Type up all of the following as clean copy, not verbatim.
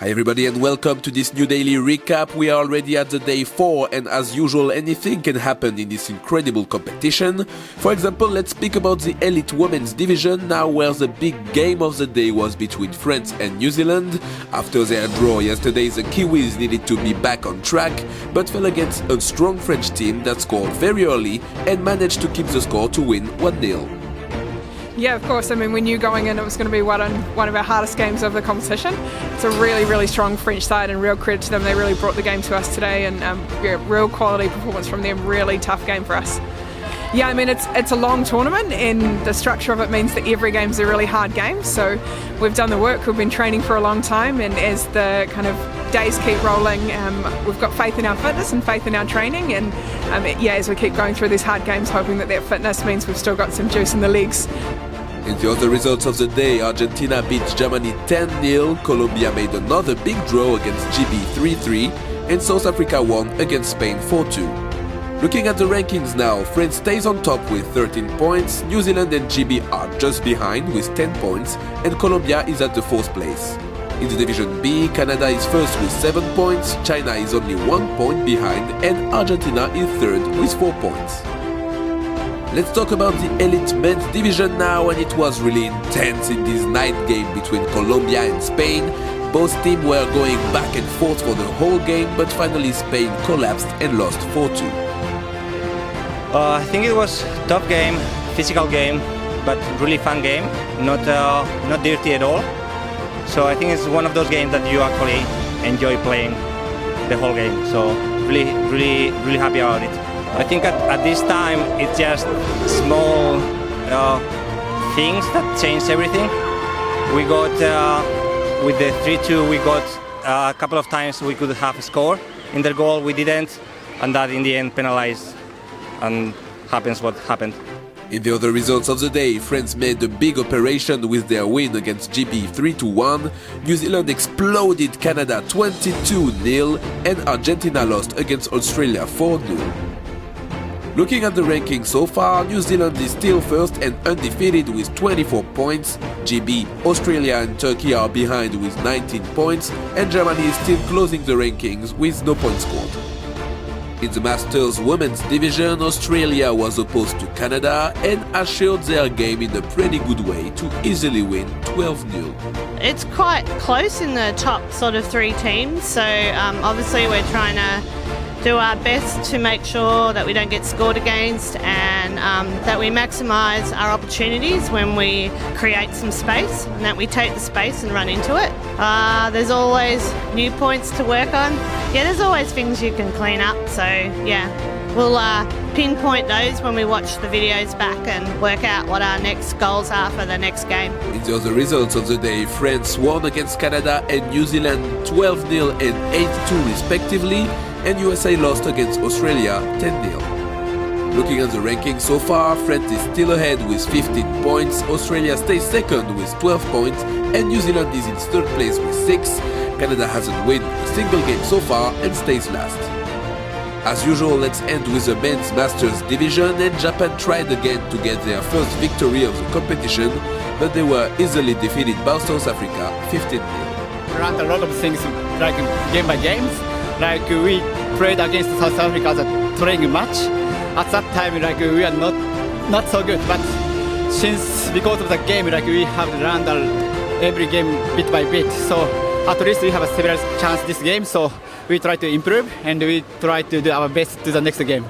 Hi everybody and welcome to this new daily recap. We are already at the day 4 and as usual anything can happen in this incredible competition. For example, let's speak about the elite women's division now, where the big game of the day was between France and New Zealand. After their draw yesterday, the Kiwis needed to be back on track but fell against a strong French team that scored very early and managed to keep the score to win 1-0. Yeah, of course. I mean, we knew going in it was going to be one of our hardest games of the competition. It's a really, really strong French side and real credit to them. They really brought the game to us today and real quality performance from them. Really tough game for us. Yeah, I mean, it's a long tournament and the structure of it means that every game's a really hard game. So we've done the work, we've been training for a long time, and as the kind of days keep rolling, we've got faith in our fitness and faith in our training, and as we keep going through these hard games, hoping that fitness means we've still got some juice in the legs. In the other results of the day, Argentina beat Germany 10-0, Colombia made another big draw against GB 3-3, and South Africa won against Spain 4-2. Looking at the rankings now, France stays on top with 13 points, New Zealand and GB are just behind with 10 points, and Colombia is at the 4th place. In the Division B, Canada is first with 7 points, China is only 1 point behind, and Argentina is third with 4 points. Let's talk about the elite men's division now, and it was really intense in this night game between Colombia and Spain. Both teams were going back and forth for the whole game, but finally Spain collapsed and lost 4-2. I think it was a tough game, physical game, but really fun game, not dirty at all. So I think it's one of those games that you actually enjoy playing the whole game. So really happy about it. I think at this time it's just small things that change everything. We got with the 3-2, we got a couple of times we could have a score in their goal, we didn't, and that in the end penalized, and happens what happened. In the other results of the day, France made a big operation with their win against GB 3-1, New Zealand exploded Canada 22-0, and Argentina lost against Australia 4-0. Looking at the rankings so far, New Zealand is still first and undefeated with 24 points, GB, Australia and Turkey are behind with 19 points, and Germany is still closing the rankings with no points scored. In the Masters Women's Division, Australia was opposed to Canada and assured their game in a pretty good way to easily win 12-0. It's quite close in the top sort of 3 teams, so obviously we're trying to do our best to make sure that we don't get scored against and that we maximise our opportunities when we create some space and that we take the space and run into it. There's always new points to work on. Yeah, there's always things you can clean up, so yeah, we'll pinpoint those when we watch the videos back and work out what our next goals are for the next game. In the other results of the day, France won against Canada and New Zealand 12-0 and 8-2 respectively, and USA lost against Australia 10-0. Looking at the rankings so far, France is still ahead with 15 points, Australia stays second with 12 points, and New Zealand is in third place with 6. Canada hasn't won a single game so far and stays last. As usual, let's end with the men's Masters division, and Japan tried again to get their first victory of the competition, but they were easily defeated by South Africa 15-0. We learned a lot of things like game by game. Like we played against South Africa as a training match. At that time, like we are not so good, but because of the game, like we have learned every game bit by bit. So at least we have a several chance this game. So we try to improve and we try to do our best to the next game.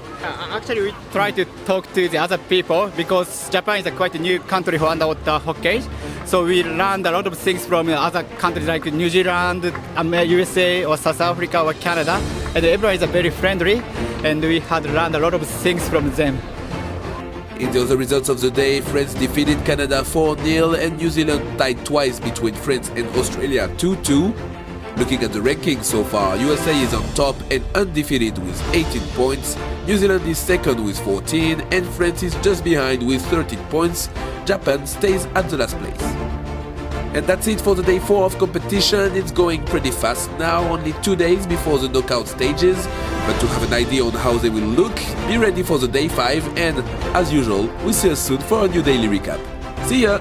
Actually, we try to talk to the other people because Japan is a quite a new country for underwater hockey. So we learned a lot of things from other countries like New Zealand, USA or South Africa or Canada. And everyone is very friendly and we had learned a lot of things from them. In the other results of the day, France defeated Canada 4-0 and New Zealand tied twice between France and Australia 2-2. Looking at the rankings so far, USA is on top and undefeated with 18 points, New Zealand is second with 14 and France is just behind with 13 points. Japan stays at the last place. And that's it for the day 4 of competition. It's going pretty fast now, only 2 days before the knockout stages. But to have an idea on how they will look, be ready for the day 5 and, as usual, we'll see you soon for a new daily recap. See ya!